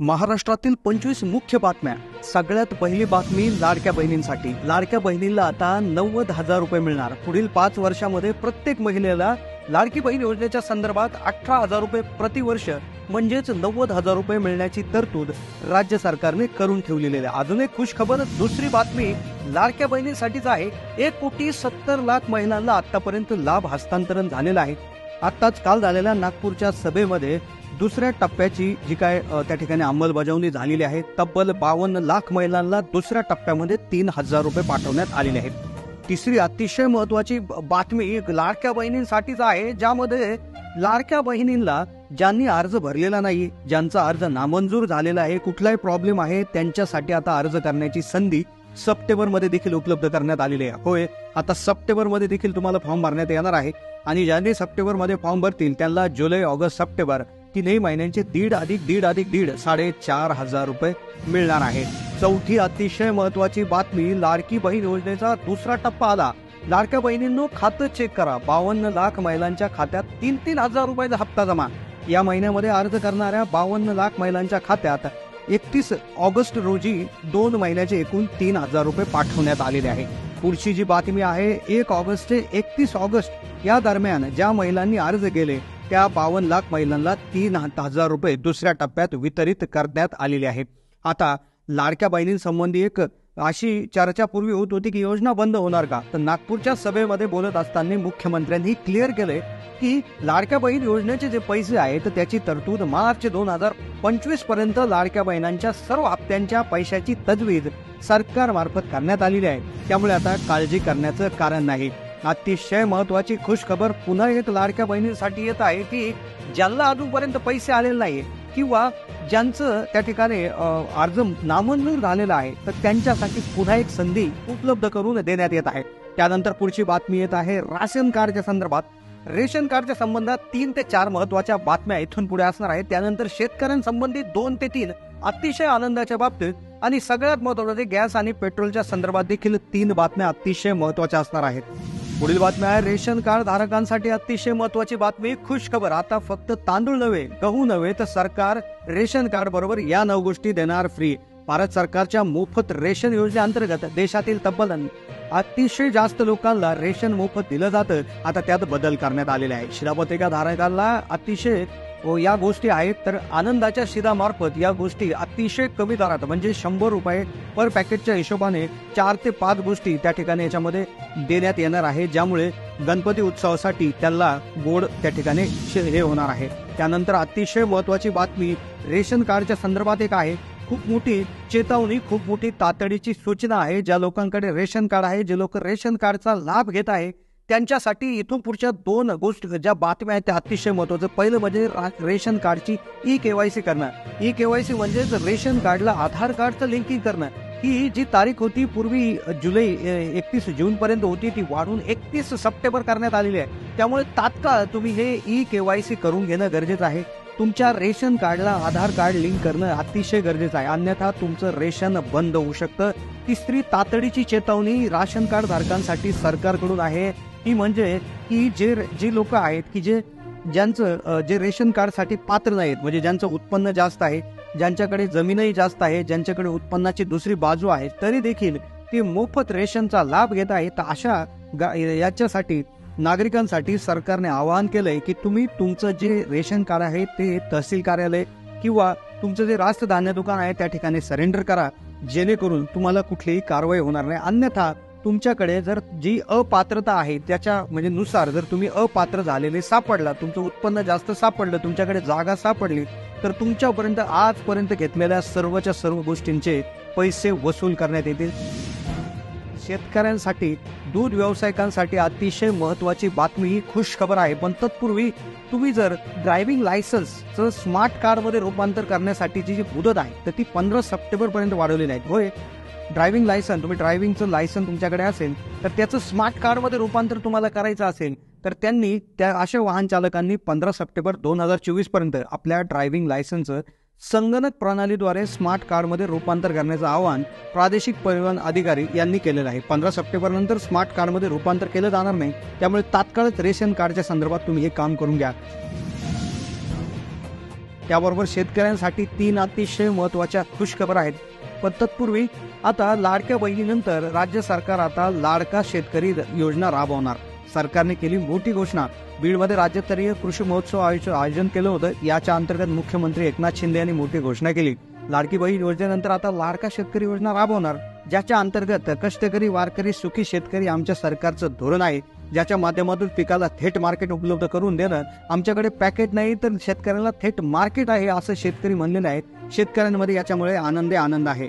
महाराष्ट्रातील 25 मुख्य बातम्या। सगळ्यात पहिली बातमी लाडक्या बहिणींसाठी। लाडक्या बहिणींना आता 90,000 रुपये मिळणार। पुढील 5 वर्षांमध्ये प्रत्येक महिलेला लाडकी बहीण योजनेच्या संदर्भात 18,000 रुपये प्रतिवर्ष म्हणजेच 90,000 रुपये मिळण्याची तरतूद राज्य सरकारने करून ठेवलेली आहे। अजून एक खुश खबर दुसरी बातमी लाडक्या बहिणींसाठीच आहे। 1,70,00,000 महिलांना आतापर्यंत लाभ हस्तांतरण झालेला आहे। आताच काल झालेल्या नागपूरच्या सभेमध्ये दुसऱ्या टप्प्याची जी काय त्या ठिकाणी अंमलबजावणी झालेली आहे। तब्बल 52 लाख महिलांना दुसऱ्या टप्प्यामध्ये 3,000 रुपये पाठवण्यात आलेले आहेत। तिसरी अतिशय महत्त्वाची बातमी लाडक्या बहिणींसाठीच आहे, ज्यामध्ये लाडक्या बहिणींना ज्यांनी अर्ज भरलेला नाही, ज्यांचा अर्ज नामंजूर झालेला आहे, कुठलाही प्रॉब्लेम आहे, त्यांच्यासाठी आता अर्ज करण्याची संधी सप्टेंबर मध्ये देखील उपलब्ध करण्यात आलेली आहे। होय, आता सप्टेंबर मध्ये देखील तुम्हाला फॉर्म भरण्यात येणार आहे आणि ज्यांनी सप्टेंबर मध्ये फॉर्म भरतील त्यांना जुलै, ऑगस्ट, सप्टेंबर तीनही महिन्यांचे 1.5 4,500 रुपये मिळणार आहे। चौथी अतिशय महत्त्वाची बातमी लाडकी बहीण योजनेचा दुसरा टप्पा आला। लाडक्या बहिणींनो खातं चेक करा। 52 लाख महिलांच्या खात्यात 3,000 रुपयाचा हप्ता जमा। या महिन्यामध्ये अर्ज करणाऱ्या 52 लाख महिलांच्या खात्यात 31 ऑगस्ट रोजी 2 महिन्याचे एकूण 3,000 रुपये पाठवण्यात आलेले आहे। पुढची जी बातमी आहे 1 ऑगस्ट ते 31 ऑगस्ट या दरम्यान ज्या महिलांनी अर्ज केले त्या 52 लाख महिलांना 3,000 रुपये दुसऱ्या टप्प्यात वितरित करण्यात आलेले आहेत। आता लाडक्या बहिणींसंबंधी एक अशी चर्चा पूर्वी होत होती की योजना बंद होणार का, तर नागपूरच्या सभेमध्ये बोलत असताना मुख्यमंत्र्यांनी क्लिअर केले की लाडक्या बहीण योजनेचे जे पैसे आहेत त्याची तरतूद मार्च 2025 पर्यंत लाडक्या बहिणांच्या सर्व हप्त्यांच्या पैशाची तजवीज सरकारमार्फत करण्यात आलेली आहे। त्यामुळे आता काळजी करण्याचं कारण नाही। अतिशय महत्त्वाची खुश खबर पुन्हा एक लाडक्या बहिणींसाठी येत आहे की ज्यांना अजूनपर्यंत पैसे आलेले नाही किंवा ज्यांचं त्या ठिकाणी अर्ज नामंजूर झालेला आहे तर त्यांच्यासाठी पुन्हा एक संधी उपलब्ध करून देण्यात येत आहे। त्यानंतर पुढची बातमी येत आहे राशन कार्डच्या संदर्भात। रेशन कार्डच्या संबंधात 3 ते 4 महत्त्वाच्या बातम्या इथून पुढे असणार आहेत। त्यानंतर शेतकऱ्यांसंबंधी 2 ते 3 अतिशय आनंदाच्या बाबतीत आणि सगळ्यात महत्त्वाचे गॅस आणि पेट्रोलच्या संदर्भात देखील 3 बातम्या अतिशय महत्त्वाच्या असणार आहेत। पुढील बातम्या आहे रेशन कार्ड धारकांसाठी अतिशय महत्त्वाची बातमी। खुश खबर, आता फक्त तांदूळ नव्हे, गहू नव्हे तर सरकार रेशन कार्ड बरोबर या 9 गोष्टी देणार फ्री। भारत सरकारच्या मोफत रेशन योजनेअंतर्गत देशातील तब्बल अतिशय जास्त लोकांना रेशन मोफत दिलं जातं। आता त्यात बदल करण्यात आलेले आहे। शिधापत्रिका धारकांना अतिशय या गोष्टी आहेत तर आनंदाच्या शिधामार्फत या गोष्टी अतिशय कमी दरात म्हणजे 100 रुपये पर पॅकेटच्या हिशोबाने 4 ते 5 गोष्टी त्या ठिकाणी याच्यामध्ये देण्यात येणार आहे, ज्यामुळे गणपती उत्सवासाठी त्याला गोड त्या ठिकाणी हे होणार आहे। त्यानंतर अतिशय महत्त्वाची बातमी रेशन कार्डच्या संदर्भात एक आहे, खूप मोठी चेतावणी, खूप मोठी तातडीची सूचना आहे। ज्या लोकांकडे रेशन कार्ड आहे, जे लोक रेशन कार्डचा लाभ घेत आहे त्यांच्यासाठी इथून पुढच्या 2 गोष्टी ज्या बातम्या आहेत त्या अतिशय महत्त्वाचं। पहिलं म्हणजे रेशन कार्डची ई-केवायसी करणं। ई-केवायसी म्हणजे रेशन कार्डला आधार कार्डचं लिंकिंग करणं। ही जी तारीख होती पूर्वी जुलै 31 जून पर्यंत होती ती वाढून 31 सप्टेंबर करण्यात आलेली आहे। त्यामुळे तात्काळ तुम्ही हे ई-केवायसी करून घेणं गरजेचं आहे। तुमच्या रेशन कार्डला आधार कार्ड लिंक करणं अतिशय गरजेचं आहे, अन्यथा तुमचं रेशन बंद होऊ शकतं। तिसरी तातडीची चेतावणी राशन कार्ड धारकांसाठी सरकारकडून आहे, ती म्हणजे की जे लोक आहेत की ज्यांचं जे रेशन कार्डसाठी पात्र नाहीत, म्हणजे ज्यांचं उत्पन्न जास्त आहे, ज्यांच्याकडे जमीनही जास्त आहे, ज्यांच्याकडे उत्पन्नाची दुसरी बाजू आहे, तरी देखील ते मोफत रेशनचा लाभ घेत आहेत। तर अशा याच्यासाठी नागरिकांसाठी सरकारने आवाहन केलंय की तुम्ही तुमचं जे रेशन कार्ड आहे ते तहसील कार्यालय किंवा तुमचं जे रास्त धान्य दुकान आहे त्या ठिकाणी सरेंडर करा, जेणेकरून तुम्हाला कुठलीही कारवाई होणार नाही। अन्यथा तुमच्याकडे जर जी अपात्रता आहे त्याच्या म्हणजे नुसार जर तुम्ही अपात्र झालेले सापडला, तुमचं उत्पन्न जास्त सापडलं, तुमच्याकडे जागा सापडली, तर तुमच्यापर्यंत आजपर्यंत घेतलेल्या सर्वच्या सर्व गोष्टींचे पैसे वसूल करण्यात येतील। शेतकऱ्यांसाठी, दूध व्यावसायिकांसाठी अतिशय महत्त्वाची बातमी ही खुश खबर आहे। पण तत्पूर्वी तुम्ही जर ड्रायव्हिंग लायसन्सचं स्मार्ट कार्डमध्ये रूपांतर करण्यासाठीची जी मुदत आहे तर ती 15 सप्टेंबर पर्यंत वाढवलेली आहे। होय, ड्रायव्हिंग लायसन, तुम्ही ड्रायव्हिंगचं लायसन तुमच्याकडे असेल तर त्याचं स्मार्ट कार्डमध्ये रूपांतर तुम्हाला करायचं असेल तर त्यांनी त्या अशा वाहन चालकांनी 15 सप्टेंबर 2024 पर्यंत आपल्या ड्रायव्हिंग लायसन्सचं संगणक प्रणालीद्वारे स्मार्ट कार्डमध्ये रूपांतर करण्याचं आवाहन प्रादेशिक परिवहन अधिकारी यांनी केलेलं आहे। 15 सप्टेंबर नंतर स्मार्ट कार्डमध्ये रूपांतर केलं जाणार नाही, त्यामुळे तात्काळ रेशन कार्डच्या संदर्भात तुम्ही हे काम करून घ्या। त्याबरोबर शेतकऱ्यांसाठी 3 अतिशय महत्त्वाच्या खुशखबर आहेत. पण तत्पूर्वी आता लाडक्या बहिणीनंतर राज्य सरकार आता लाडका शेतकरी योजना राबवणार. सरकारने केली मोठी घोषणा. बीडमध्ये राज्यस्तरीय कृषी महोत्सव आयोजन केलं होतं. याच्या अंतर्गत मुख्यमंत्री एकनाथ शिंदे यांनी मोठी घोषणा केली. लाडकी बहीण योजनेनंतर आता लाडका शेतकरी योजना राबवणार, ज्याच्या अंतर्गत कष्टकरी वारकरी सुखी शेतकरी आमच्या सरकारचं धोरण आहे, ज्याच्या माध्यमातून पिकाला थेट मार्केट उपलब्ध करून देणं. आमच्याकडे पॅकेट नाही तर शेतकऱ्याला थेट मार्केट आहे असं शेतकरी म्हणलेले आहेत. शेतकऱ्यांमध्ये याच्यामुळे आनंद आहे.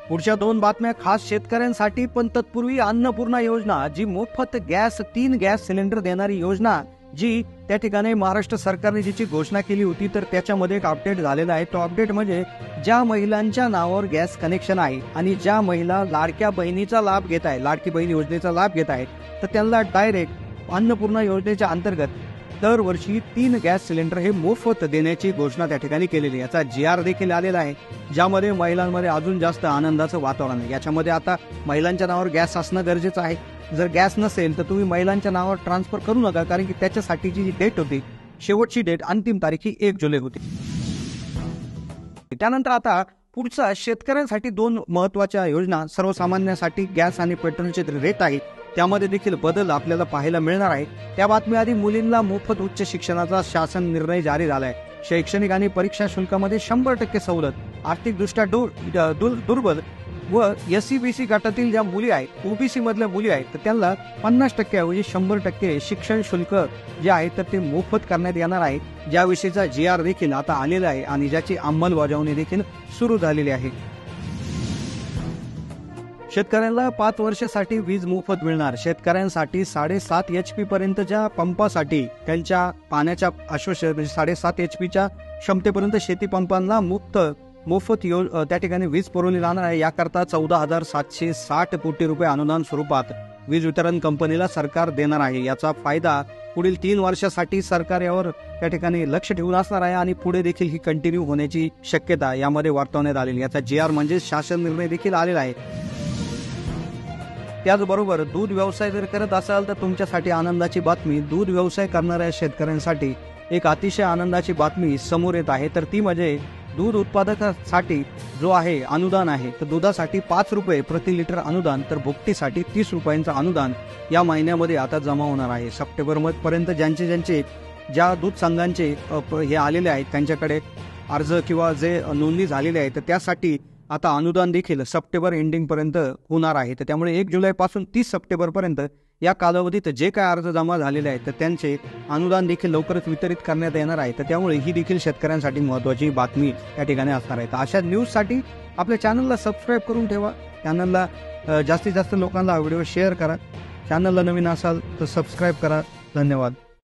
पुढच्या 2 बातम्या खास शेतकऱ्यांसाठी. पण तत्पूर्वी अन्नपूर्णा योजना, जी मोफत 3 गॅस सिलेंडर देणारी योजना, जी त्या ठिकाणी महाराष्ट्र सरकारने जिची घोषणा केली होती, तर त्याच्यामध्ये एक अपडेट झालेला आहे. तो अपडेट म्हणजे ज्या महिलांच्या नावावर गॅस कनेक्शन आहे आणि ज्या महिला लाडक्या बहिणीचा लाभ घेत आहे, लाडकी बहीण योजनेचा लाभ घेत आहेत, तर त्यांना डायरेक्ट अन्नपूर्णा योजनेच्या अंतर्गत दरवर्षी 3 गॅस सिलेंडर हे मोफत देण्याची घोषणा त्या ठिकाणी केलेली. याचा GR देखील आलेला आहे, ज्यामध्ये महिलांमध्ये अजून जास्त आनंदाचं वातावरण आहे. याच्यामध्ये आता महिलांच्या नावावर गॅस असणं गरजेचं आहे. जर गॅस नसेल तर तुम्ही महिलांच्या नावावर ट्रान्सफर करू नका, कारण की त्याच्यासाठीची जी डेट होती, शेवटची डेट अंतिम तारीख ही 1 जुलै होती. त्यानंतर आता पुढचा शेतकऱ्यांसाठी 2 महत्त्वाच्या योजना. सर्वसामान्यांसाठी गॅस आणि पेट्रोलचे रेट आहे, त्यामध्ये देखील बदल आपल्याला पाहायला मिळणार आहे. त्या बातमीआधी मुलींना मोफत उच्च शिक्षणाचा शासन निर्णय जारी झालाय. शैक्षणिक आणि परीक्षा शुल्कामध्ये 100% सवलत. आर्थिकदृष्ट्या दुर्बल व SC-BC गटातील ज्या मुली आहेत, OBC मधल्या मुली आहेत, तर त्यांना 50% ऐवजी 100% शिक्षण शुल्क जे आहे तर ते मोफत करण्यात येणार आहे. ज्याविषयीचा GR देखील आता आलेला आहे आणि ज्याची अंमलबजावणी देखील सुरू झालेली आहे. शेतकऱ्यांना 5 वर्षासाठी वीज मोफत मिळणार. शेतकऱ्यांसाठी 7.5 HP पर्यंतच्या पंपासाठी त्यांच्या पाण्याच्या 7.5 HPच्या क्षमतेपर्यंत शेती पंपांना मोफत त्या ठिकाणी वीज पुरवली जाणार आहे. याकरता 14,760 कोटी रुपये अनुदान स्वरूपात वीज वितरण कंपनीला सरकार देणार आहे. याचा फायदा पुढील 3 वर्षासाठी सरकार यावर त्या ठिकाणी लक्ष ठेवून असणार आहे आणि पुढे देखील ही कंटिन्यू होण्याची शक्यता यामध्ये वर्तवण्यात आलेली. याचा GR म्हणजे शासन निर्णय देखील आलेला आहे. त्याचबरोबर दूध व्यवसाय जर करत असाल तर तुमच्यासाठी आनंदाची बातमी. दूध व्यवसाय करणाऱ्या शेतकऱ्यांसाठी एक अतिशय आनंदाची बातमी समोर येत आहे, तर ती म्हणजे दूध उत्पादकासाठी जो आहे अनुदान आहे, तर दुधासाठी 5 रुपये प्रति लिटर अनुदान, तर भुकटीसाठी 30 रुपयांचं अनुदान या महिन्यामध्ये आता जमा होणार आहे. सप्टेंबरपर्यंत ज्यांचे ज्या दूध संघांचे हे आलेले आहेत, त्यांच्याकडे अर्ज किंवा जे नोंदणी झालेली आहे, तर त्यासाठी आता अनुदान देखील सप्टेंबर एंडिंगपर्यंत होणार आहे. तर त्यामुळे 1 जुलैपासून 30 सप्टेंबरपर्यंत या कालावधीत जे काय अर्ज जमा झालेले आहेत तर त्यांचे अनुदान देखील लवकरच वितरित करण्यात येणार आहे. तर त्यामुळे ही देखील शेतकऱ्यांसाठी महत्त्वाची बातमी या ठिकाणी असणार आहे. तर अशा न्यूजसाठी आपल्या चॅनलला सबस्क्राईब करून ठेवा. चॅनलला जास्तीत जास्त लोकांना व्हिडिओ शेअर करा. चॅनलला नवीन असाल तर सबस्क्राईब करा. धन्यवाद.